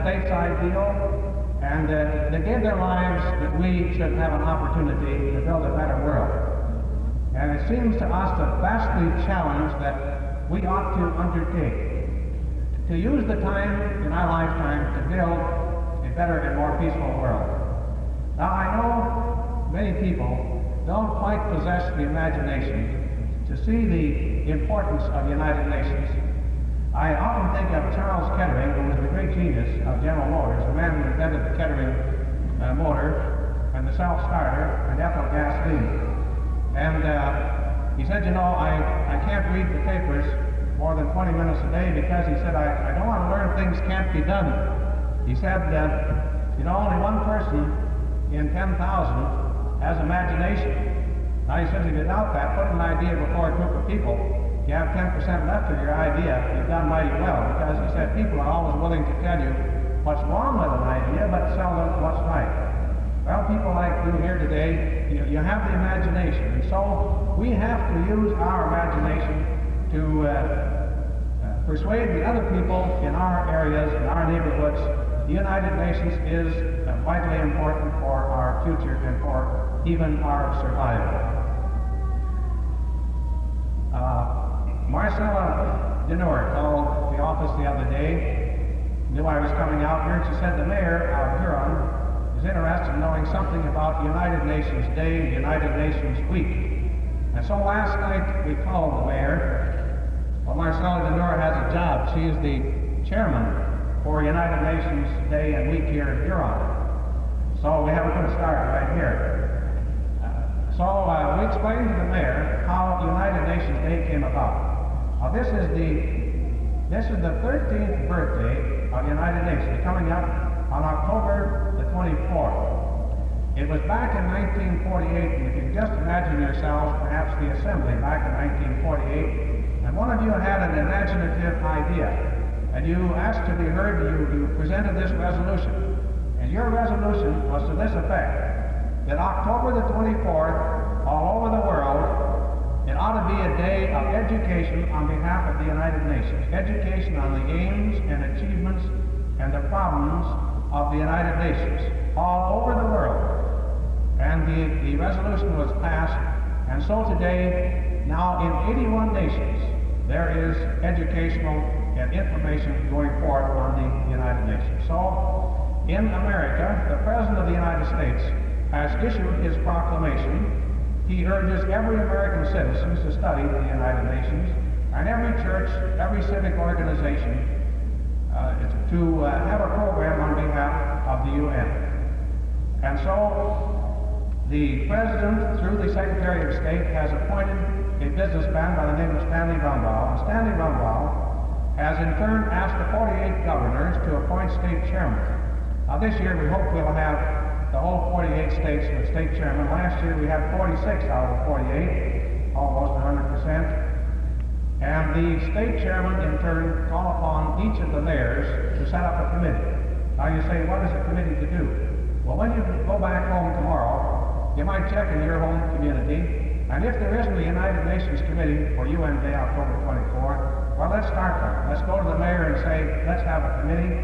States ideal, and they gave their lives that we should have an opportunity to build a better world. And it seems to us a vastly challenge that we ought to undertake, to use the time in our lifetime to build a better and more peaceful world. Now I know many people don't quite possess the imagination to see the importance of the United Nations. I often think of Charles Kettering, who was the great genius of General Motors, the man who invented the Kettering motor and the self-starter and ethyl gasoline. And he said, you know, I can't read the papers more than 20 minutes a day because he said, I don't want to learn things can't be done. He said, you know, only one person in 10,000 has imagination. Now he says, if you doubt that, put an idea before a group of people. If you have 10% left of your idea, you've done mighty well, because he said people are always willing to tell you what's wrong with an idea, but seldom what's right. Well, people like you here today, you have the imagination, and so we have to use our imagination to persuade the other people in our areas, in our neighborhoods. The United Nations is vitally important for our future and for even our survival. Marcella Denor called the office the other day, knew I was coming out here, and she said the mayor of Huron is interested in knowing something about United Nations Day and United Nations Week. And so last night we called the mayor. Well, Marcella Denor has a job. She is the chairman for United Nations Day and Week here in Huron. So we have a good start right here. So we explained to the mayor how United Nations Day came about. Now this is the 13th birthday of the United Nations, coming up on October the 24th. It was back in 1948, and if you can just imagine yourselves, perhaps the assembly back in 1948, and one of you had an imaginative idea, and you asked to be heard, you presented this resolution. And your resolution was to this effect, that October the 24th, all over the world, it ought to be a day of education on behalf of the United Nations. Education on the aims and achievements and the problems of the United Nations all over the world. And the resolution was passed, and so today, now in 81 nations, there is educational and information going forth on the United Nations. So, in America, the President of the United States has issued his proclamation. He urges every American citizen to study the United Nations, and every church, every civic organization to have a program on behalf of the UN. And so the President, through the Secretary of State, has appointed a businessman by the name of Stanley Rumbaugh. And Stanley Rumbaugh has in turn asked the 48 governors to appoint state chairmen. Now this year we hope we'll have the whole 48 states with state chairman. Last year we had 46 out of 48, almost 100%. And the state chairman in turn call upon each of the mayors to set up a committee. Now you say, what is a committee to do? Well, when you go back home tomorrow, you might check in your home community, and if there isn't a United Nations Committee for UN Day, October 24th, well, let's start one. Let's go to the mayor and say, let's have a committee.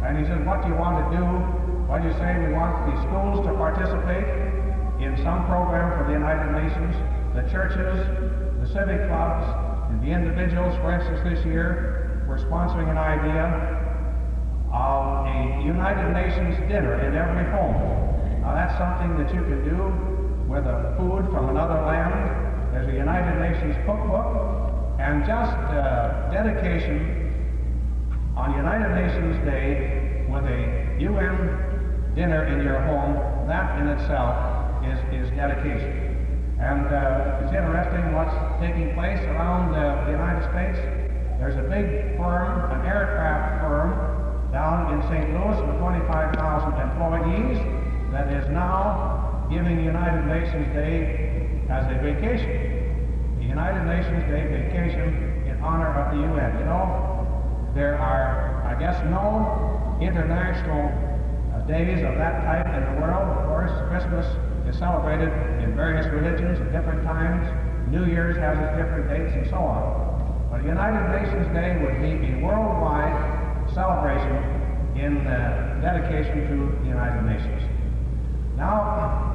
And he says, what do you want to do? Well, you say we want the schools to participate in some program for the United Nations, the churches, the civic clubs, and the individuals. For instance, this year, we're sponsoring an idea of a United Nations dinner in every home. Now, that's something that you can do with food from another land. There's a United Nations cookbook, and just dedication on United Nations Day with a UN dinner in your home, that in itself is dedication. And it's interesting what's taking place around the United States. There's a big firm, an aircraft firm, down in St. Louis with 25,000 employees that is now giving United Nations Day as a vacation. The United Nations Day vacation in honor of the UN. You know, there are, I guess, no international days of that type in the world. Of course, Christmas is celebrated in various religions at different times. New Year's has its different dates and so on. But United Nations Day would be a worldwide celebration in dedication to the United Nations. Now,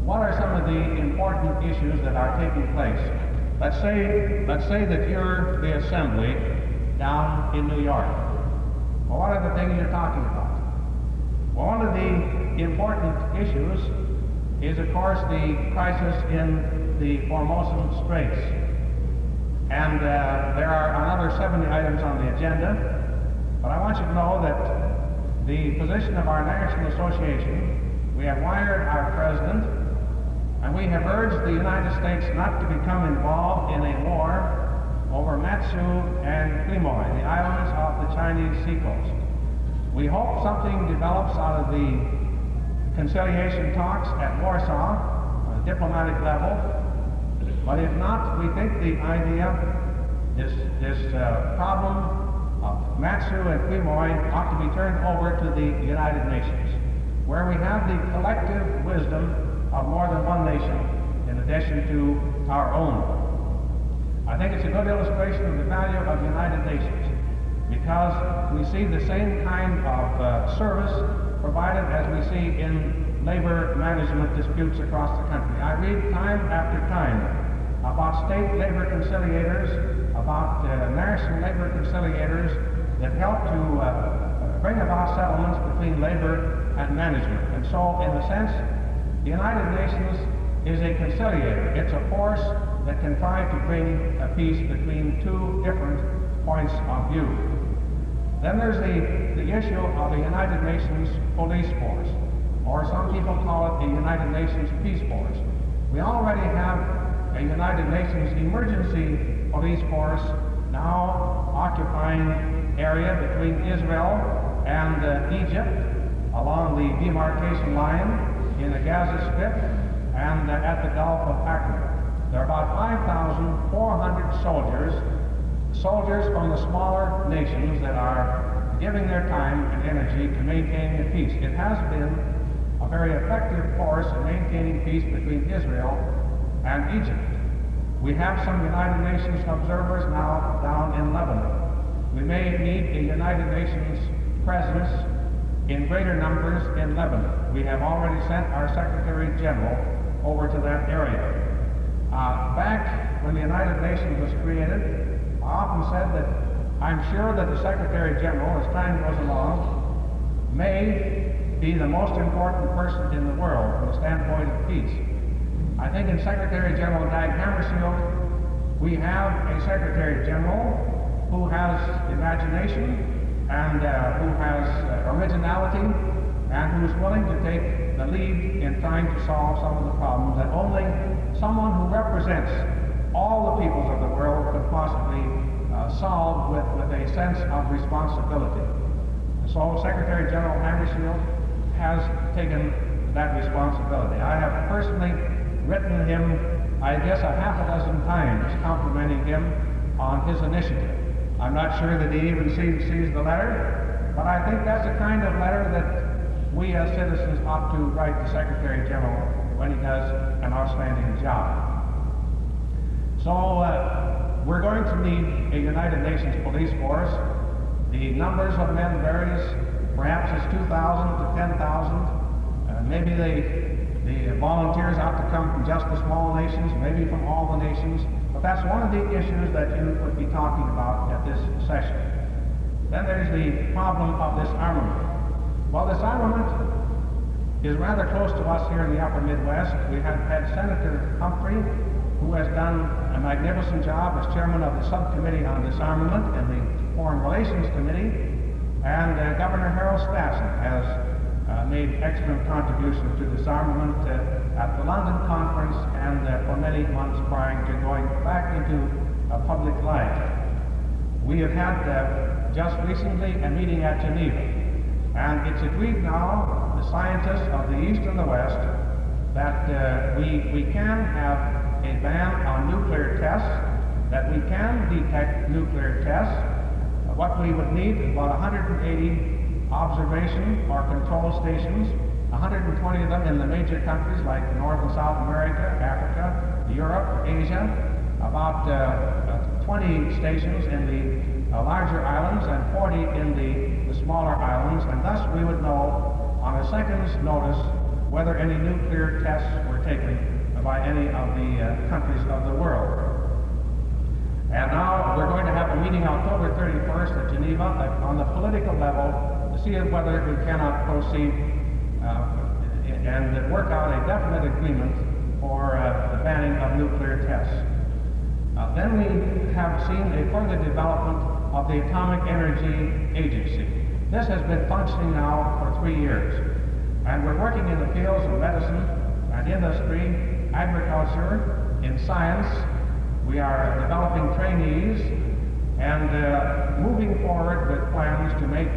what are some of the important issues that are taking place? Let's say that you're the assembly down in New York. Well, what are the things you're talking about? Well, one of the important issues is, of course, the crisis in the Formosa Straits. And there are another 70 items on the agenda, but I want you to know that the position of our National Association, we have wired our president, and we have urged the United States not to become involved in a war over Matsu and Quemoy, the islands off the Chinese seacoast. We hope something develops out of the conciliation talks at Warsaw on a diplomatic level, but if not, we think the idea, this problem of Matsu and Quemoy ought to be turned over to the United Nations, where we have the collective wisdom of more than one nation in addition to our own. I think it's a good illustration of the value of the United Nations because we see the same kind of service provided as we see in labor management disputes across the country. I read time after time about state labor conciliators, about national labor conciliators that help to bring about settlements between labor and management. And so, in a sense, the United Nations is a conciliator. It's a force that can try to bring a peace between two different points of view. Then there's the issue of the United Nations police force, or some people call it the United Nations peace force. We already have a United Nations emergency police force now occupying area between Israel and Egypt along the demarcation line in the Gaza Strip and at the Gulf of Africa. There are about 5,400 soldiers from the smaller nations that are giving their time and energy to maintaining the peace. It has been a very effective force in maintaining peace between Israel and Egypt. We have some United Nations observers now down in Lebanon. We may need a United Nations presence in greater numbers in Lebanon. We have already sent our Secretary General over to that area. Back when the United Nations was created, I often said that I'm sure that the Secretary General, as time goes along, may be the most important person in the world from the standpoint of peace. I think in Secretary General Dag Hammarskjöld, we have a Secretary General who has imagination and who has originality and who's willing to take the lead in trying to solve some of the problems that only someone who represents all the peoples of the world could possibly solve with a sense of responsibility. So Secretary General Hammarskjöld has taken that responsibility. I have personally written him, I guess, a half a dozen times complimenting him on his initiative. I'm not sure that he even sees the letter, but I think that's the kind of letter that we as citizens ought to write the Secretary General when he does an outstanding job. So we're going to need a United Nations police force. The numbers of men varies. Perhaps it's 2,000 to 10,000. Maybe the volunteers ought to come from just the small nations, maybe from all the nations. But that's one of the issues that you would be talking about at this session. Then there's the problem of disarmament. Well, disarmament is rather close to us here in the upper Midwest. We have had Senator Humphrey, who has done a magnificent job as chairman of the subcommittee on disarmament and the Foreign Relations Committee, and Governor Harold Stassen has made excellent contributions to disarmament at the London conference and for many months prior to going back into public life. We have had just recently a meeting at Geneva, and it's agreed now, the scientists of the East and the West, that we can have a ban on nuclear tests, that we can detect nuclear tests. What we would need is about 180 observation or control stations, 120 of them in the major countries like North and South America, Africa, Europe, Asia, about 20 stations in the larger islands and 40 in the smaller islands, and thus we would know on a second's notice whether any nuclear tests were taken by any of the countries of the world. And now we're going to have a meeting October 31st at Geneva on the political level to see whether we cannot proceed and work out a definite agreement for the banning of nuclear tests. Then we have seen a further development of the Atomic Energy Agency. This has been functioning now for 3 years, and we're working in the fields of medicine and industry, agriculture, in science. We are developing trainees and moving forward with plans to make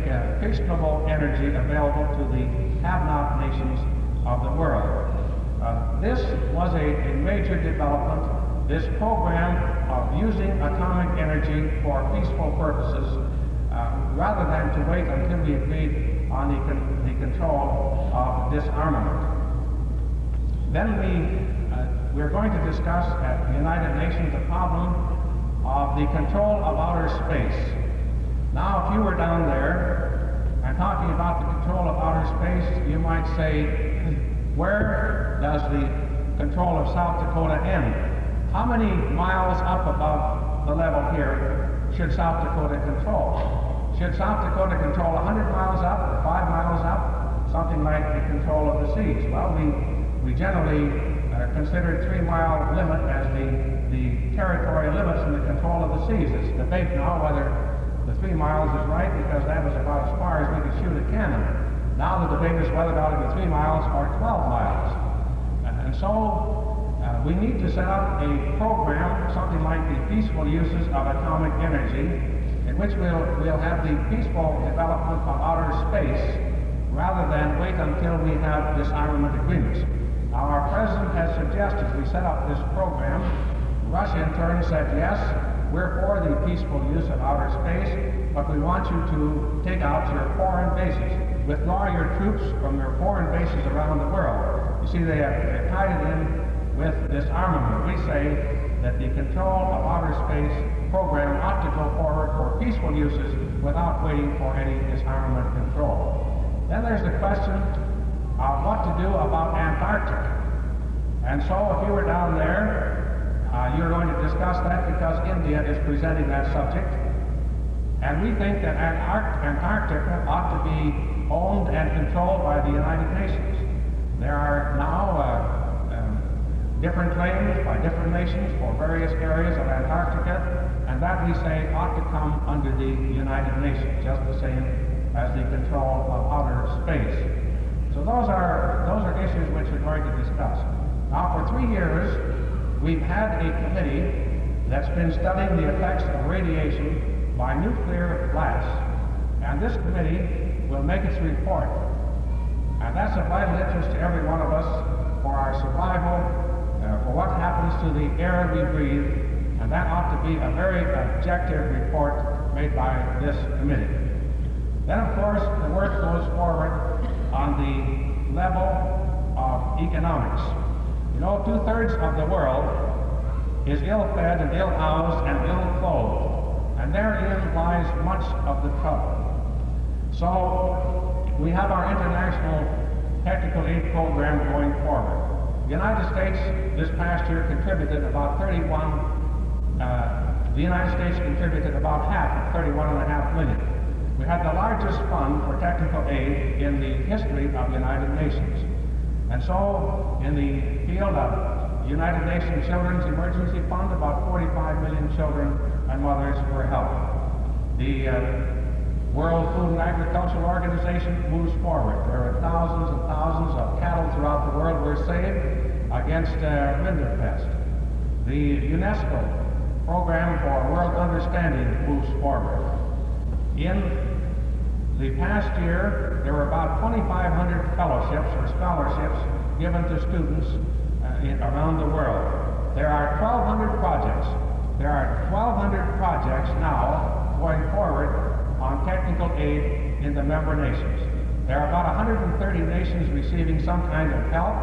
fissionable energy available to the have-not nations of the world. This was a major development. This program of using atomic energy for peaceful purposes, rather than to wait until we agreed on the control of disarmament. Then we're going to discuss at the United Nations the problem of the control of outer space. Now, if you were down there and talking about the control of outer space, you might say, where does the control of South Dakota end? How many miles up above the level here should South Dakota control? Should South Dakota control 100 miles up or 5 miles up? Something like the control of the seas. Well, we generally consider 3-mile limit as the territorial limits in the control of the seas. It's a debate now whether the 3 miles is right, because that was about as far as we could shoot a cannon. Now the debate is whether it ought to be 3 miles or 12 miles. And so we need to set up a program, something like the peaceful uses of atomic energy, in which we'll have the peaceful development of outer space rather than wait until we have disarmament agreements. Now, our president has suggested we set up this program. Russia in turn said, yes, we're for the peaceful use of outer space, but we want you to take out your foreign bases. Withdraw your troops from your foreign bases around the world. You see, they have tied it in with disarmament. We say that the control of outer space program ought to go forward for peaceful uses without waiting for any disarmament control. Then there's the question of what to do about Antarctica. And so if you were down there, you're going to discuss that because India is presenting that subject. And we think that Antarctica ought to be owned and controlled by the United Nations. There are now different claims by different nations for various areas of Antarctica, and that we say ought to come under the United Nations, just the same as the control of outer space. So those are issues which we're going to discuss. Now, for 3 years, we've had a committee that's been studying the effects of radiation by nuclear blast, and this committee will make its report. And that's of vital interest to every one of us for our survival, for what happens to the air we breathe, and that ought to be a very objective report made by this committee. Then, of course, the work goes forward on the level of economics. You know, 2/3 of the world is ill-fed and ill-housed and ill-clothed, and therein lies much of the trouble. So, we have our international technical aid program going forward. The United States this past year contributed about the United States contributed about half of 31.5 million. We had the largest fund for technical aid in the history of the United Nations. And so, in the field of United Nations Children's Emergency Fund, about 45 million children and mothers were helped. The World Food and Agricultural Organization moves forward. There are thousands and thousands of cattle throughout the world were saved against rinderpest. The UNESCO program for world understanding moves forward. In the past year, there were about 2,500 fellowships or scholarships given to students around the world. There are 1,200 projects. There are 1,200 projects now going forward on technical aid in the member nations. There are about 130 nations receiving some kind of help.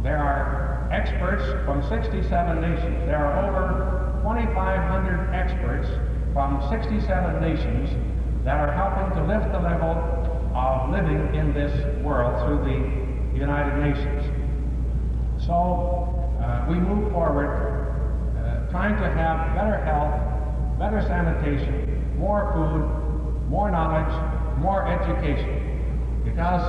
There are experts from 67 nations. There are over 2,500 experts from 67 nations that are helping to lift the level of living in this world through the United Nations. So we move forward trying to have better health, better sanitation, more food, more knowledge, more education. Because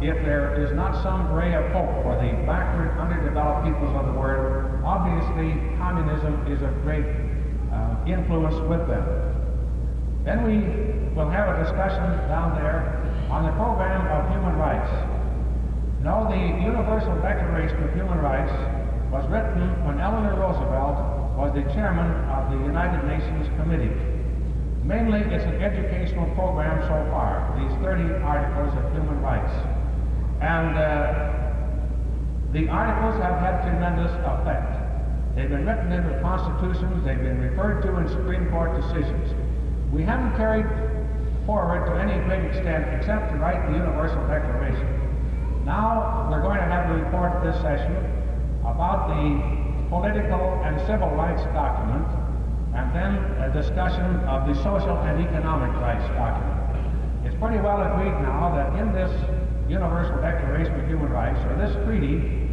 if there is not some ray of hope for the backward, underdeveloped peoples of the world, obviously communism is of great influence with them. Then we will have a discussion down there on the program of human rights. No, the Universal Declaration of Human Rights was written when Eleanor Roosevelt was the chairman of the United Nations Committee. Mainly, it's an educational program so far, these 30 articles of human rights. And the articles have had tremendous effect. They've been written into constitutions, they've been referred to in Supreme Court decisions. We haven't carried forward to any great extent except to write the Universal Declaration. Now we're going to have a report this session about the political and civil rights document, and then a discussion of the social and economic rights document. It's pretty well agreed now that in this Universal Declaration of Human Rights, or this treaty,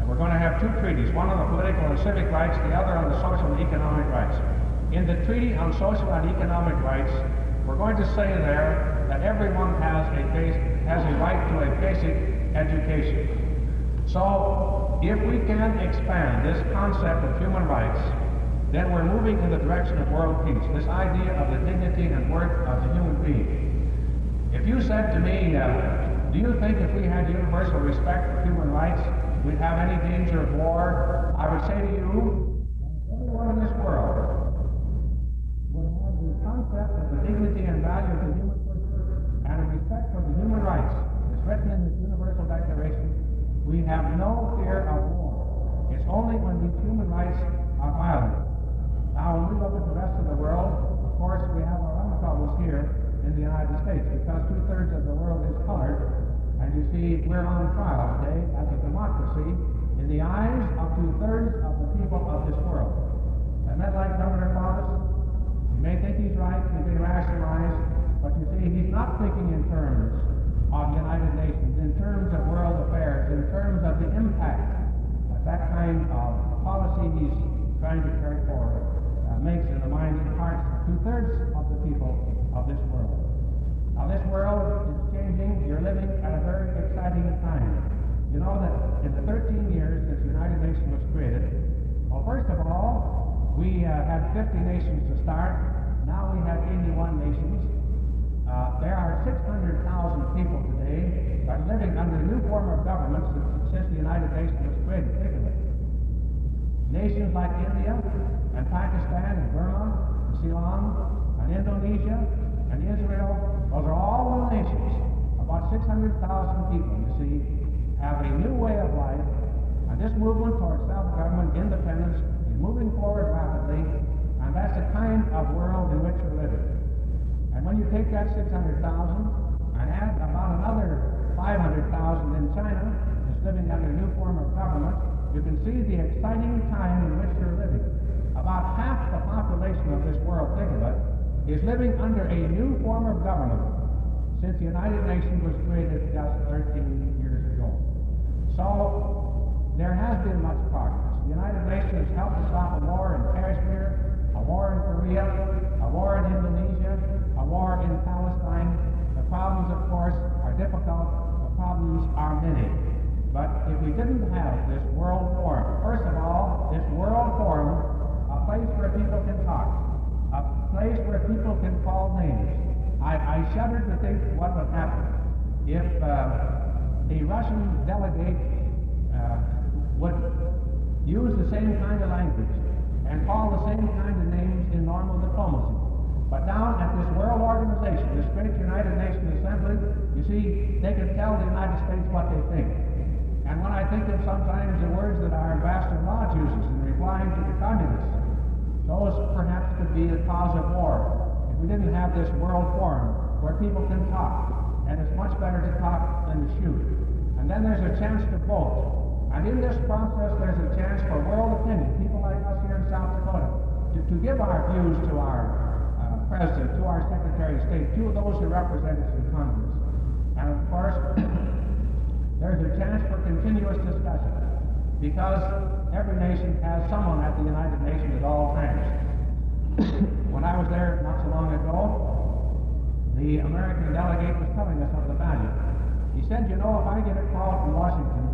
we're going to have two treaties, one on the political and civic rights, the other on the social and economic rights. In the Treaty on Social and Economic Rights, we're going to say there that everyone has a right to a basic education. So, if we can expand this concept of human rights, then we're moving in the direction of world peace, this idea of the dignity and worth of the human being. If you said to me, do you think if we had universal respect for human rights, we'd have any danger of war? I would say to you, everyone in this world would have the concept of the dignity and value of the human person and a respect for the human rights that's written in this Universal Declaration. We have no fear of war. It's only when these human rights are violated. Now, when we look at the rest of the world, of course, we have our own troubles here in the United States because 2/3 of the world is colored, and you see, we're on trial today as a democracy in the eyes of 2/3 of the people of this world. And that, like Governor Faustus, you may think he's right, he may rationalize, but you see, he's not thinking in terms of the United Nations, in terms of world affairs, in terms of the impact that kind of policy he's trying to carry forward makes in the minds and hearts of 2/3 of the people of this world. Now, this world is changing. You're living at a very exciting time. You know that in the 13 years since the United Nations was created, well, first of all, we had 50 nations to start. Now we have 81 nations. There are 600,000 people today that are living under a new form of government since the United Nations was created. Think of it. Nations like India and Pakistan and Burma and Ceylon and Indonesia and Israel, those are all the nations. About 600,000 people, you see, have a new way of life, and this movement towards self-government, independence, is moving forward rapidly, and that's the kind of world in which we're living. And when you take that 600,000 and add about another 500,000 in China that's living under a new form of government, you can see the exciting time in which you're living. About half the population of this world, think of it, is living under a new form of government since the United Nations was created just 13 years ago. So there has been much progress. The United Nations helped to stop a war in Kashmir, a war in Korea, a war in Indonesia, a war in Palestine. The problems, of course, are difficult. The problems are many. But if we didn't have this World Forum, first of all, this World Forum, a place where people can talk, a place where people can call names. I shudder to think what would happen if the Russian delegate would use the same kind of language and call the same kind of names in normal diplomacy. But down at this world organization, this great United Nations Assembly, you see, they can tell the United States what they think. And when I think of sometimes the words that our Ambassador Lodge uses in replying to the communists, those perhaps could be the cause of war. If we didn't have this World Forum where people can talk, and it's much better to talk than to shoot. And then there's a chance to vote. And in this process, there's a chance for world opinion, people like us here in South Dakota, to give our views to our President, to our Secretary of State, to those who represent us in Congress. And of course, there's a chance for continuous discussion because every nation has someone at the United Nations at all times. When I was there not so long ago, the American delegate was telling us of the value. He said, you know, if I get a call from Washington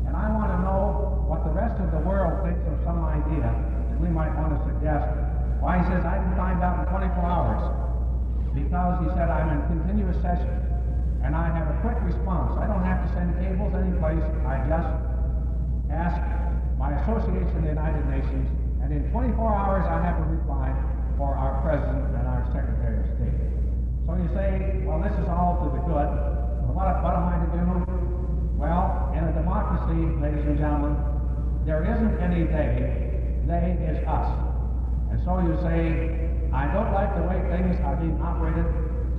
and I want to know what the rest of the world thinks of some idea that we might want to suggest, why, he says, I can find out in 24 hours because, he said, I'm in continuous session and I have a quick response. I don't have to send cables anyplace. I just ask my association in the United Nations, and in 24 hours I have a reply for our President and our Secretary of State. So you say, well, this is all to the good. What am I to do? Well, in a democracy, ladies and gentlemen, there isn't any they. They is us. And so you say, I don't like the way things are being operated.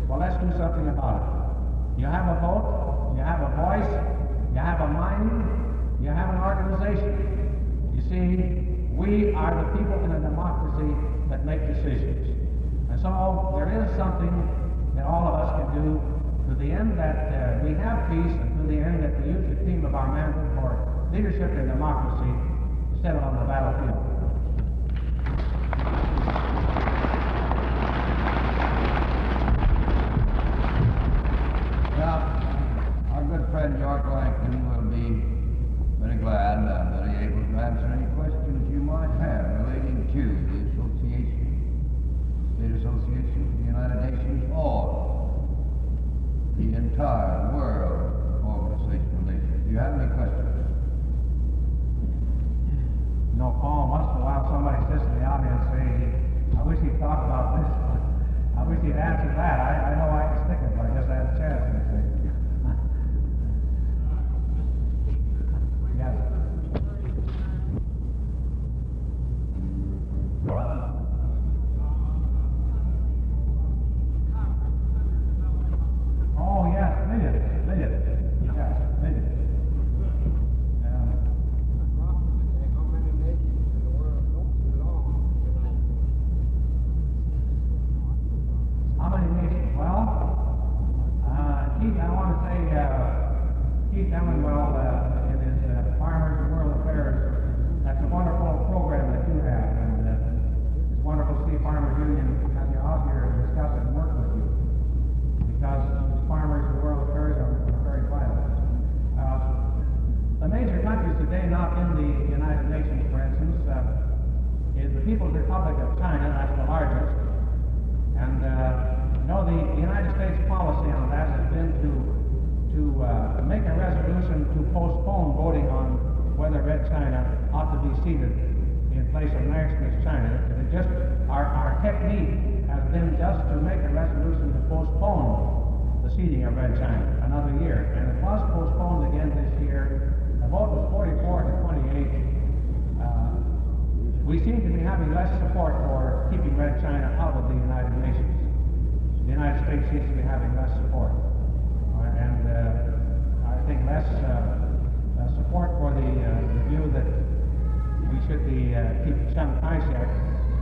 Well, let's do something about it. You have a vote, you have a voice, you have a mind, you have an organization. You see, we are the people in a democracy that make decisions. And so there is something that all of us can do to the end that we have peace and to the end that we use the theme of our manhood for leadership in democracy instead of on the battlefield. Now, our good friend York Langton will be very glad that he able to answer any questions you might have relating to the association, State Association of the United Nations, or the entire world organization of nations. Do you have any questions? No, Paul, once in a while somebody sits in the audience and say, I wish he'd talk about this. I wish he'd answer that. I know I can stick it, but I just had a chance. Yes. Oh, yes, millions. Yes, millions. How many nations? Well, Keith, I want to say, Keith Allenwood, in his Farmers and World Affairs, that's a wonderful program that you have, and it's wonderful to see Farmers Union have you out here and discuss it and work with you, because Farmers and World Affairs are very vital. The major countries today not in the United Nations, for instance, is the People's Republic of China, that's the largest. And the United States policy on that has been to make a resolution to postpone voting on whether Red China ought to be seated in place of nationalist China. Our technique has been just to make a resolution to postpone the seating of Red China another year. And it was postponed again this year. The vote was 44 to 28. We seem to be having less support for keeping Red China out of the United Nations. The United States seems to be having less support. And I think less support for the view that we should be keeping Chiang Kai-shek,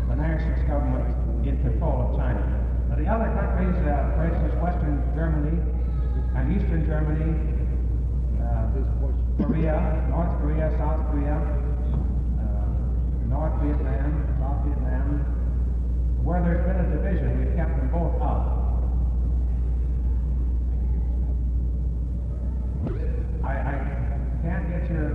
the nationalist government, in control of China. Now, the other countries, for instance, Western Germany and Eastern Germany, Korea, North Korea, South Korea, North Vietnam, South Vietnam, where there's been a division, we've kept them both out. I can't get your...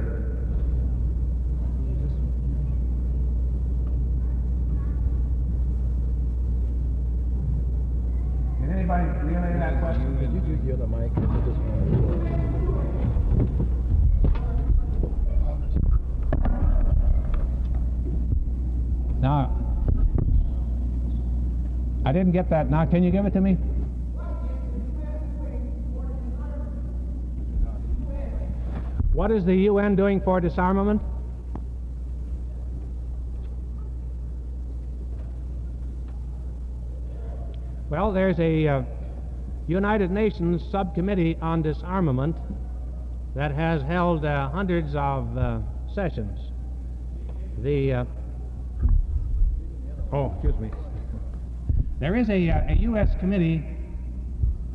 Did anybody relay that question? You use the other mic and this one. Now, I didn't get that. Now, can you give it to me? What is the UN doing for disarmament? Well, there's a United Nations subcommittee on disarmament that has held hundreds of sessions. There is a U.S. committee,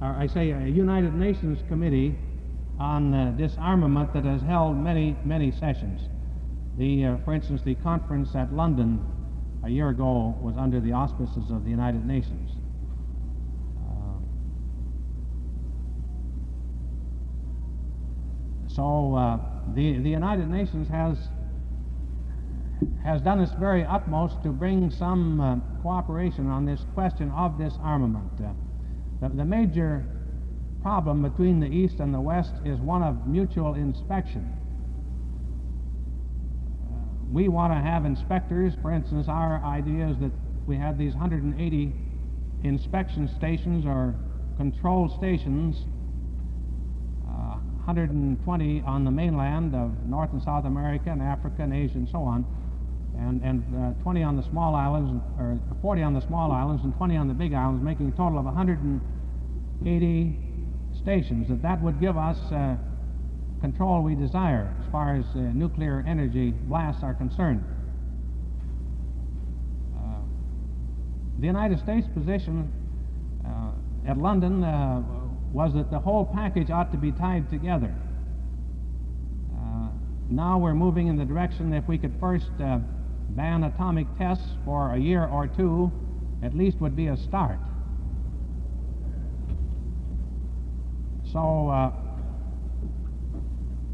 or I say a United Nations committee on disarmament that has held many sessions. For instance, the conference at London a year ago was under the auspices of the United Nations. The United Nations has done its very utmost to bring some cooperation on this question of disarmament. The major problem between the East and the West is one of mutual inspection. We want to have inspectors. For instance, our idea is that we have these 180 inspection stations or control stations, 120 on the mainland of North and South America and Africa and Asia and so on, and 20 on the small islands, or 40 on the small islands and 20 on the big islands, making a total of 180 stations. That would give us control we desire as far as nuclear energy blasts are concerned. The United States position at London was that the whole package ought to be tied together. Now we're moving in the direction that if we could first ban atomic tests for a year or two, at least would be a start. So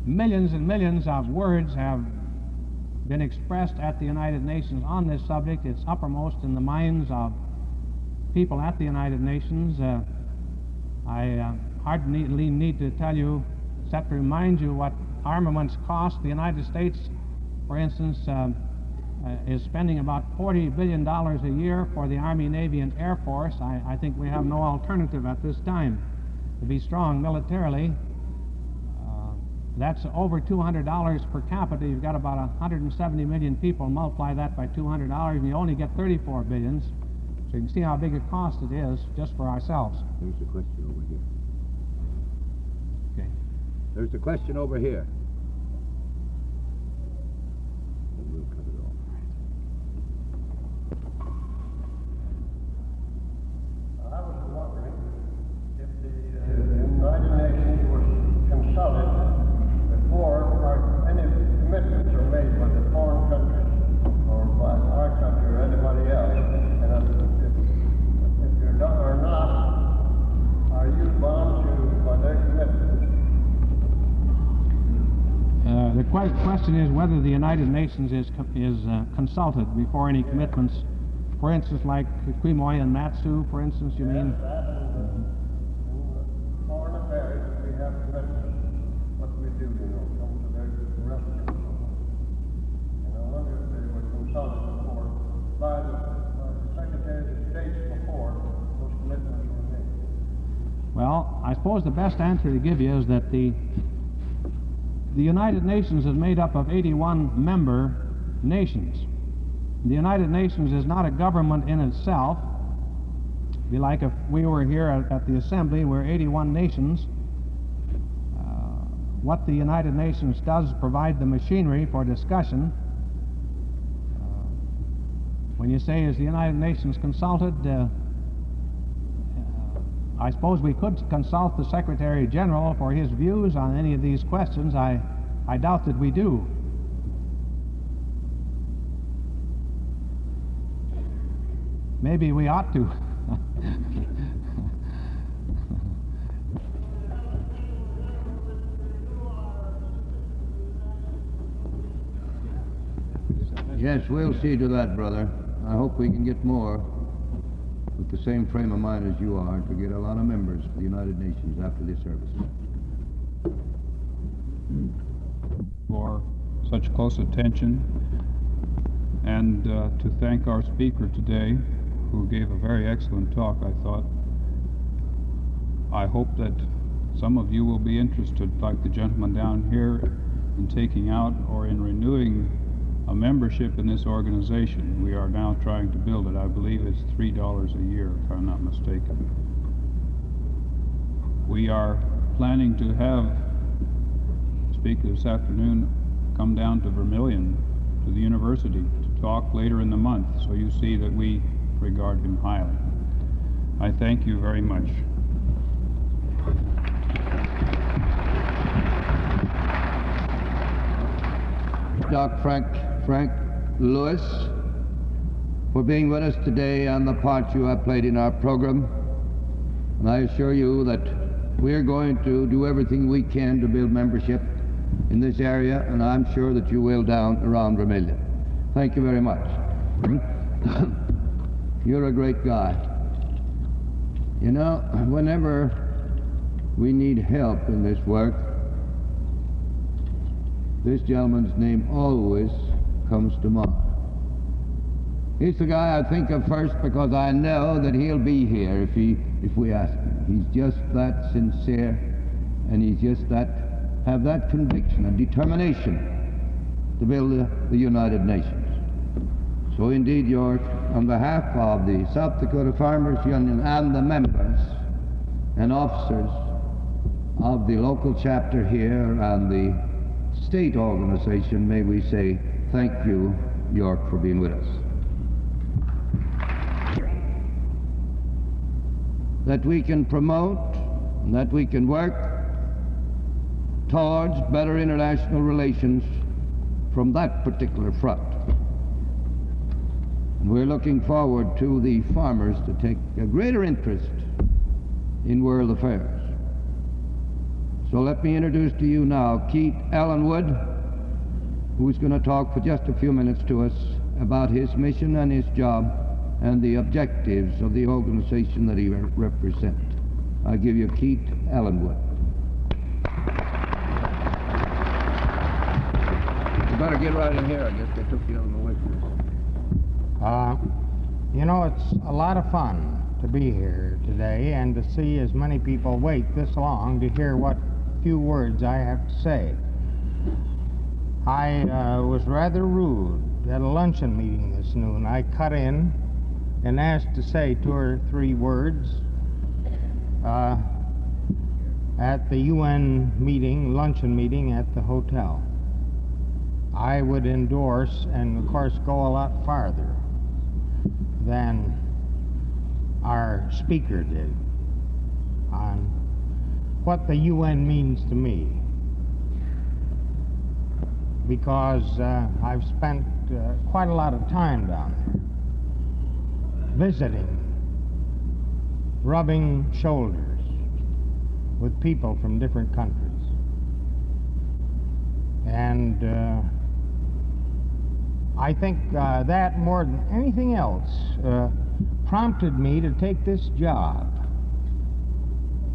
millions and millions of words have been expressed at the United Nations on this subject. It's uppermost in the minds of people at the United Nations. I hardly need to tell you, except to remind you what armaments cost. The United States, for instance, is spending about $40 billion a year for the Army, Navy, and Air Force. I think we have no alternative at this time to be strong militarily. That's over $200 per capita. You've got about 170 million people. Multiply that by $200 and you only get 34 billions. So you can see how big a cost it is just for ourselves. There's the question over here. Okay. There's the question over here. And we'll cut it off. I was wondering if the United Nations was consulted before any commitments are made by the foreign countries or by our country or anybody else. And if you're not or not, are you bound to by their commitments? The question is whether the United Nations is consulted before any commitments. For instance, like Quemoy and Matsu, for instance, you mean? In foreign affairs, we have commitments. What we do, come to their rescue. And I wonder if they were consulted before by the Secretary of State before those commitments were made. Well, I suppose the best answer to give you is that the United Nations is made up of 81 member nations. The United Nations is not a government in itself. It'd be like if we were here at the Assembly, we're 81 nations. What the United Nations does is provide the machinery for discussion. When you say, is the United Nations consulted? I suppose we could consult the Secretary General for his views on any of these questions. I doubt that we do. Maybe we ought to. Yes, we'll see to that, brother. I hope we can get more with the same frame of mind as you are to get a lot of members for the United Nations after this service. For such close attention, and to thank our speaker today, who gave a very excellent talk, I thought. I hope that some of you will be interested, like the gentleman down here, in taking out or in renewing a membership in this organization. We are now trying to build it. I believe it's $3 a year, if I'm not mistaken. We are planning to have the speaker this afternoon come down to Vermilion, to the university, to talk later in the month, so you see that we regard him highly. I thank you very much. Doc Frank Lewis, for being with us today and the part you have played in our program. And I assure you that we're going to do everything we can to build membership in this area, and I'm sure that you will down around Vermilion. Thank you very much. You're a great guy. You know, whenever we need help in this work, this gentleman's name always comes to mind. He's the guy I think of first because I know that he'll be here if we ask him. He's just that sincere, and he's just have that conviction and determination to build the United Nations. So indeed, York, on behalf of the South Dakota Farmers Union and the members and officers of the local chapter here and the state organization, may we say thank you, York, for being with us. That we can promote and that we can work towards better international relations from that particular front. And we're looking forward to the farmers to take a greater interest in world affairs. So let me introduce to you now Keith Allenwood, who's going to talk for just a few minutes to us about his mission and his job and the objectives of the organization that he represents. I give you Keith Allenwood. You better get right in here. I guess they took you out of the way for this. You know, it's a lot of fun to be here today and to see as many people wait this long to hear what few words I have to say. I was rather rude at a luncheon meeting this noon. I cut in and asked to say 2 or 3 words at the UN meeting, luncheon meeting at the hotel. I would endorse and of course go a lot farther than our speaker did on what the UN means to me, because I've spent quite a lot of time down there, visiting, rubbing shoulders with people from different countries. And I think that more than anything else prompted me to take this job,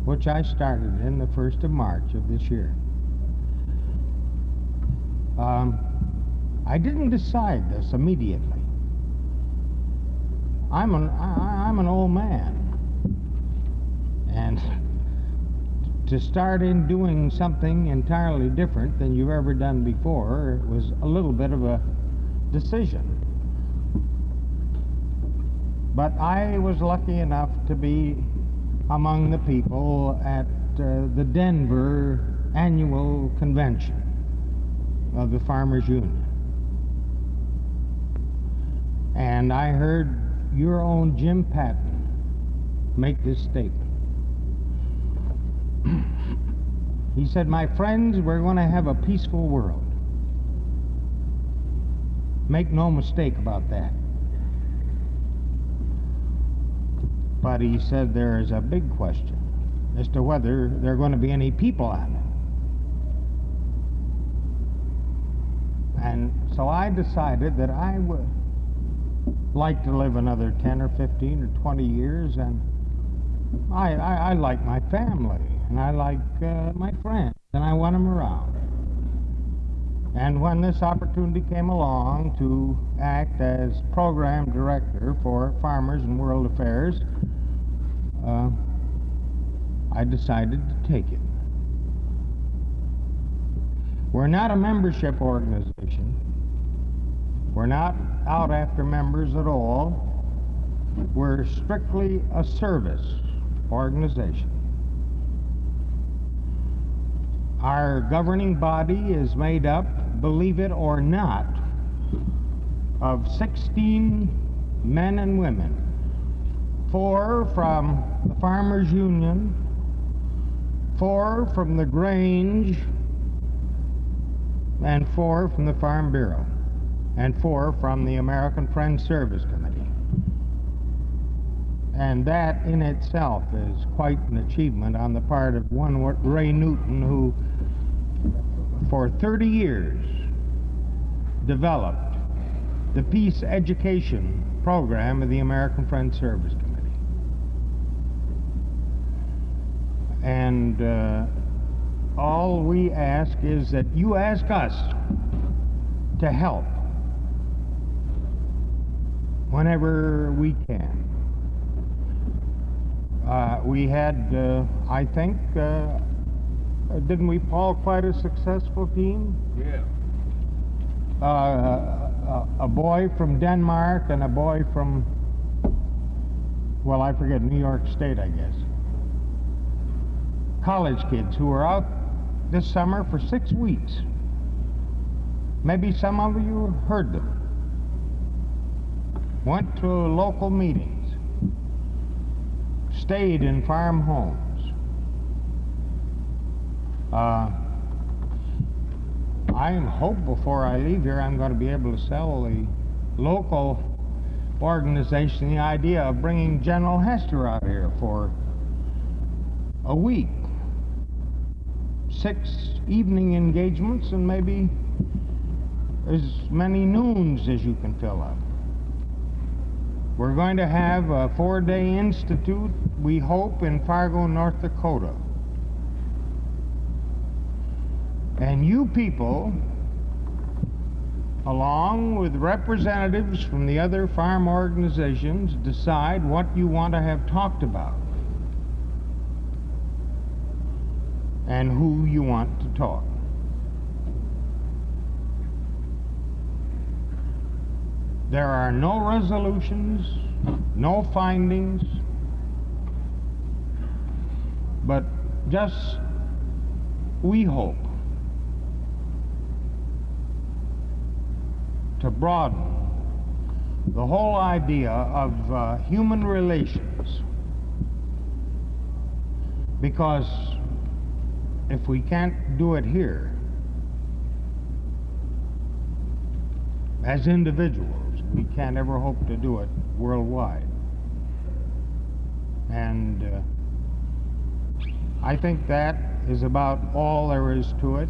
which I started in the 1st of March of this year. I didn't decide this immediately. I'm an old man, and to start in doing something entirely different than you've ever done before was a little bit of a decision. But I was lucky enough to be among the people at the Denver annual convention of the Farmers Union. And I heard your own Jim Patton make this statement. He said, "My friends, we're going to have a peaceful world. Make no mistake about that." But he said there is a big question as to whether there are going to be any people on it. And so I decided that I would like to live another 10 or 15 or 20 years, and I like my family, and I like my friends, and I want them around. And when this opportunity came along to act as program director for Farmers and World Affairs, I decided to take it. We're not a membership organization. We're not out after members at all. We're strictly a service organization. Our governing body is made up, believe it or not, of 16 men and women 4 from the Farmers Union, 4 from the Grange, and 4 from the Farm Bureau, and 4 from the American Friends Service Committee. And that in itself is quite an achievement on the part of one Ray Newton, who for 30 years developed the peace education program of the American Friends Service Committee. And all we ask is that you ask us to help whenever we can. We had, I think, didn't we, Paul, quite a successful team? Yeah. A boy from Denmark and a boy from, well, I forget, New York State, I guess. College kids who were out this summer for 6 weeks. Maybe some of you heard them. Went to local meetings. Stayed in farm homes. I hope before I leave here I'm going to be able to sell the local organization the idea of bringing General Hester out here for a week. 6 evening engagements and maybe as many noons as you can fill up. We're going to have a 4-day institute, we hope, in Fargo, North Dakota. And you people, along with representatives from the other farm organizations, decide what you want to have talked about and who you want to talk. There are no resolutions, no findings, but just, we hope, to broaden the whole idea of human relations. Because if we can't do it here, as individuals, we can't ever hope to do it worldwide. And I think that is about all there is to it.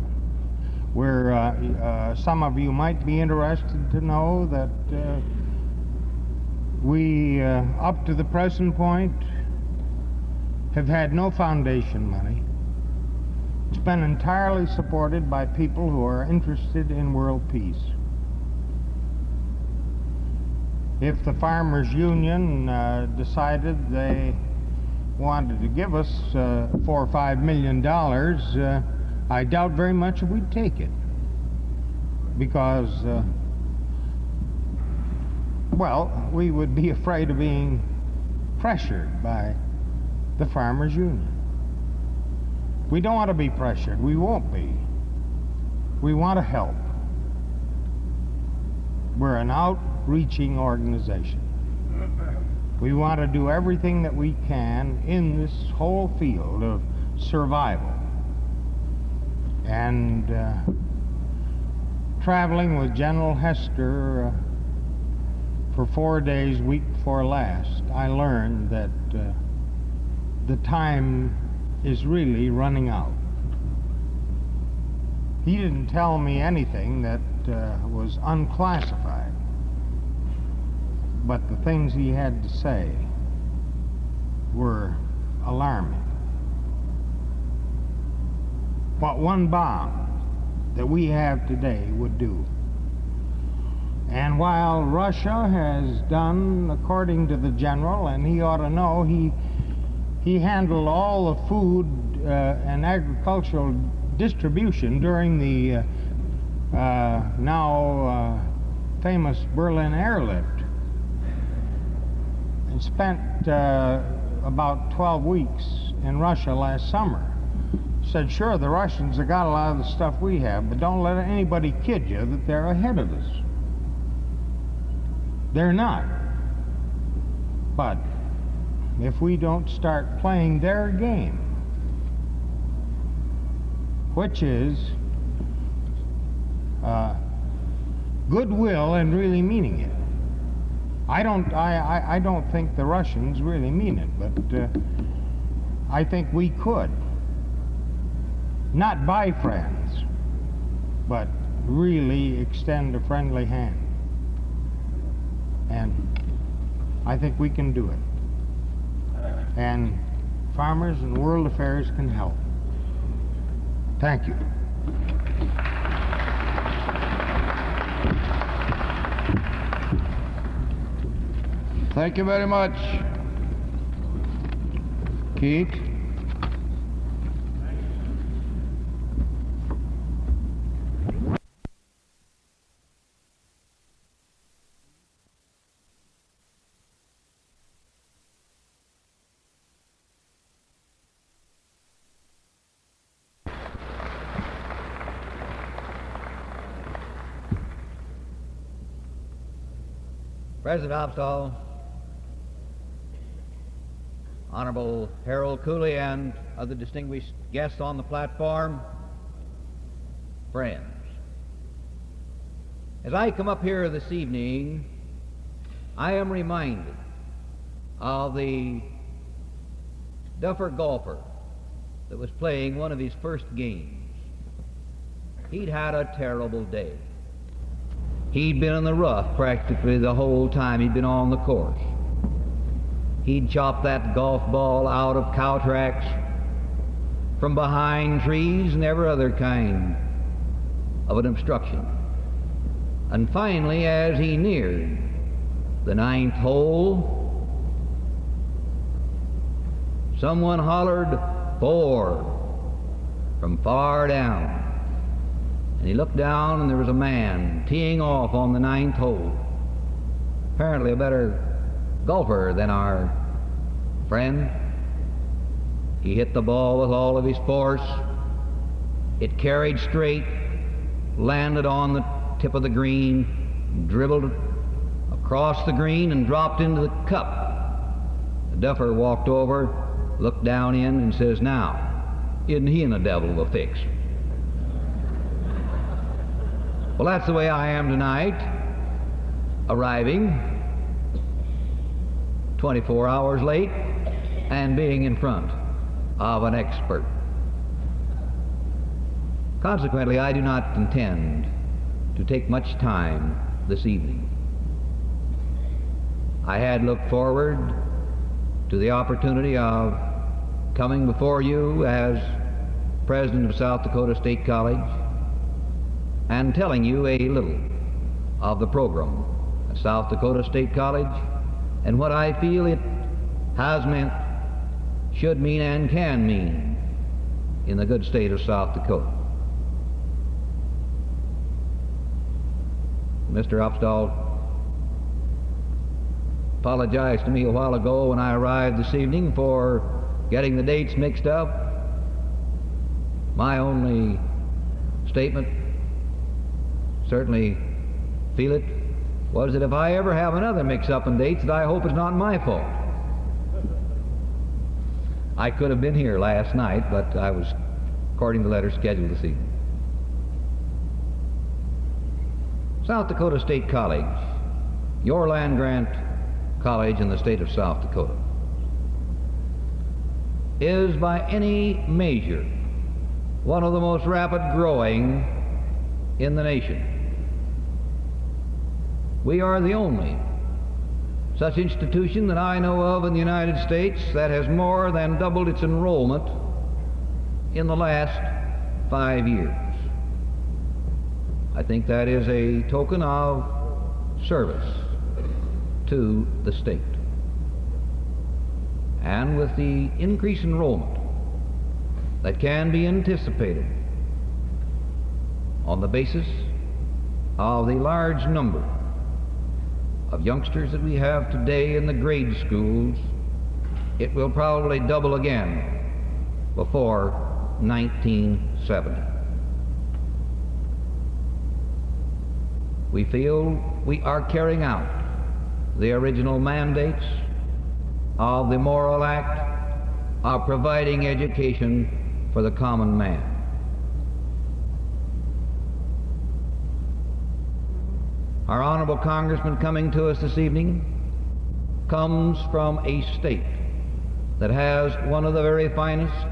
Where some of you might be interested to know that we, up to the present point, have had no foundation money. It's been entirely supported by people who are interested in world peace. If the Farmers Union decided they wanted to give us $4 or $5 million, I doubt very much if we'd take it. Because, well, we would be afraid of being pressured by the Farmers Union. We don't want to be pressured. We won't be. We want to help. We're an outreaching organization. We want to do everything that we can in this whole field of survival. And traveling with General Hester for 4 days, week before last, I learned that the time is really running out. He didn't tell me anything that was unclassified, but the things he had to say were alarming. What one bomb that we have today would do. And while Russia has done, according to the general, and he ought to know, he handled all the food and agricultural distribution during the now famous Berlin airlift, and spent about 12 weeks in Russia last summer. Said, sure, the Russians have got a lot of the stuff we have, but don't let anybody kid you that they're ahead of us. They're not. But if we don't start playing their game, which is goodwill and really meaning it. I don't think the Russians really mean it, but I think we could. Not buy friends, but really extend a friendly hand. And I think we can do it. And farmers and world affairs can help. Thank you. Thank you very much, Keith. President Opstall, Honorable Harold Cooley, and other distinguished guests on the platform, friends. As I come up here this evening, I am reminded of the Duffer golfer that was playing one of his first games. He'd had a terrible day. He'd been in the rough practically the whole time he'd been on the course. He'd chopped that golf ball out of cow tracks, from behind trees and every other kind of an obstruction. And finally, as he neared the 9th hole, someone hollered, "4," from far down. And he looked down, and there was a man teeing off on the 9th hole, apparently a better golfer than our friend. He hit the ball with all of his force. It carried straight, landed on the tip of the green, dribbled across the green, and dropped into the cup. The Duffer walked over, looked down in, and says, "Now, isn't he in a devil of a fix?" Well, that's the way I am tonight, arriving 24 hours late and being in front of an expert. Consequently, I do not intend to take much time this evening. I had looked forward to the opportunity of coming before you as president of South Dakota State College and telling you a little of the program at South Dakota State College and what I feel it has meant, should mean, and can mean in the good state of South Dakota. Mr. Opstall apologized to me a while ago when I arrived this evening for getting the dates mixed up. My only statement, certainly feel it, was that if I ever have another mix-up in dates, that I hope it's not my fault. I could have been here last night, but I was, according to the letter, scheduled this evening. South Dakota State College, your land-grant college in the state of South Dakota, is by any measure one of the most rapid growing in the nation. We are the only such institution that I know of in the United States that has more than doubled its enrollment in the last 5 years. I think that is a token of service to the state. And with the increased enrollment that can be anticipated on the basis of the large number of youngsters that we have today in the grade schools, it will probably double again before 1970. We feel we are carrying out the original mandates of the moral act of providing education for the common man. Our honorable congressman coming to us this evening comes from a state that has one of the very finest,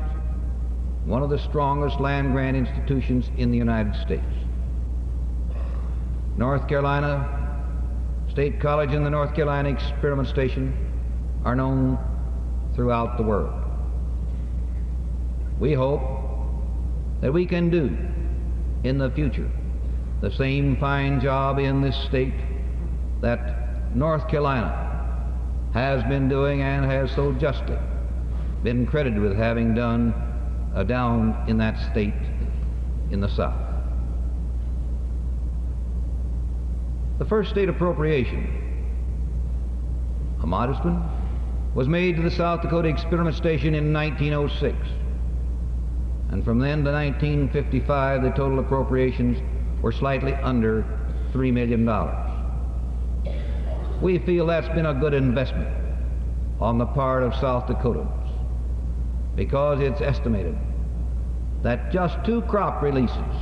one of the strongest land grant institutions in the United States. North Carolina State College and the North Carolina Experiment Station are known throughout the world. We hope that we can do in the future the same fine job in this state that North Carolina has been doing and has so justly been credited with having done down in that state in the South. The first state appropriation, a modest one, was made to the South Dakota Experiment Station in 1906. And from then to 1955, the total appropriations were slightly under $3 million. We feel that's been a good investment on the part of South Dakotans, because it's estimated that just 2 crop releases,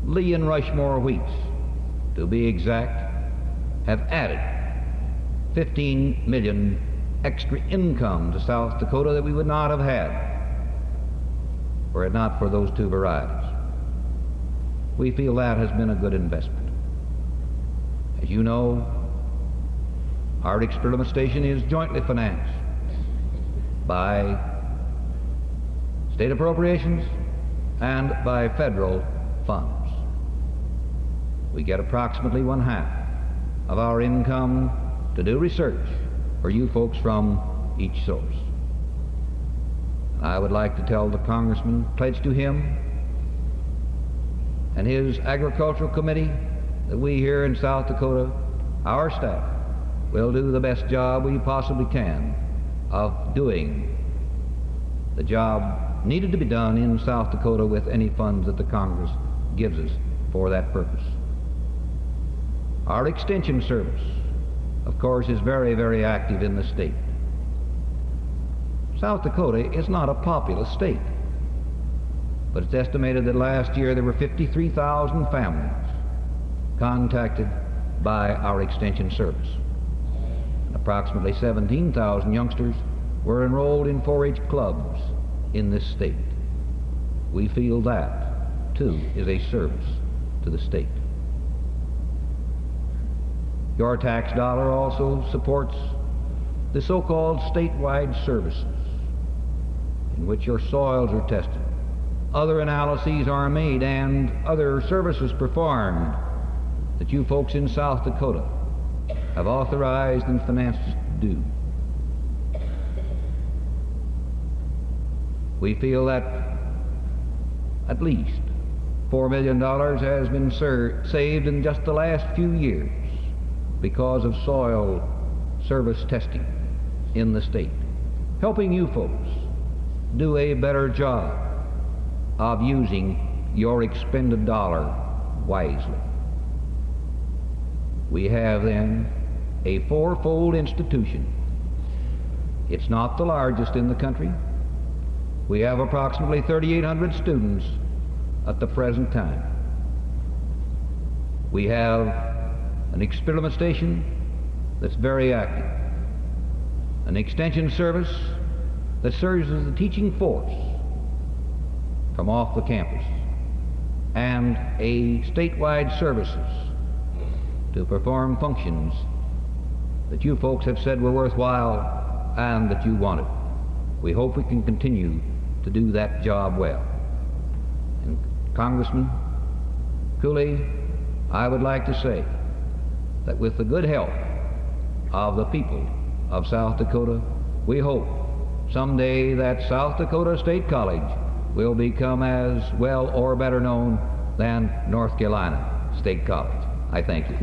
Lee and Rushmore wheats, to be exact, have added 15 million extra income to South Dakota that we would not have had were it not for those 2 varieties. We feel that has been a good investment. As you know, our experiment station is jointly financed by state appropriations and by federal funds. We get approximately 1/2 of our income to do research for you folks from each source. I would like to tell the congressman, pledge to him and his agricultural committee, that we here in South Dakota, our staff, will do the best job we possibly can of doing the job needed to be done in South Dakota with any funds that the Congress gives us for that purpose. Our extension service, of course, is very, very active in the state. South Dakota is not a populous state, but it's estimated that last year there were 53,000 families contacted by our extension service. And approximately 17,000 youngsters were enrolled in 4-H clubs in this state. We feel that, too, is a service to the state. Your tax dollar also supports the so-called statewide services in which your soils are tested, other analyses are made, and other services performed that you folks in South Dakota have authorized and financed us to do. We feel that at least $4 million has been saved in just the last few years because of soil service testing in the state, helping you folks do a better job of using your expended dollar wisely. We have then a 4-fold institution. It's not the largest in the country. We have approximately 3,800 students at the present time. We have an experiment station that's very active, an extension service that serves as the teaching force from off the campus, and a statewide services to perform functions that you folks have said were worthwhile and that you wanted. We hope we can continue to do that job well. And Congressman Cooley, I would like to say that with the good help of the people of South Dakota, we hope someday that South Dakota State College will become as well or better known than North Carolina State College. I thank you.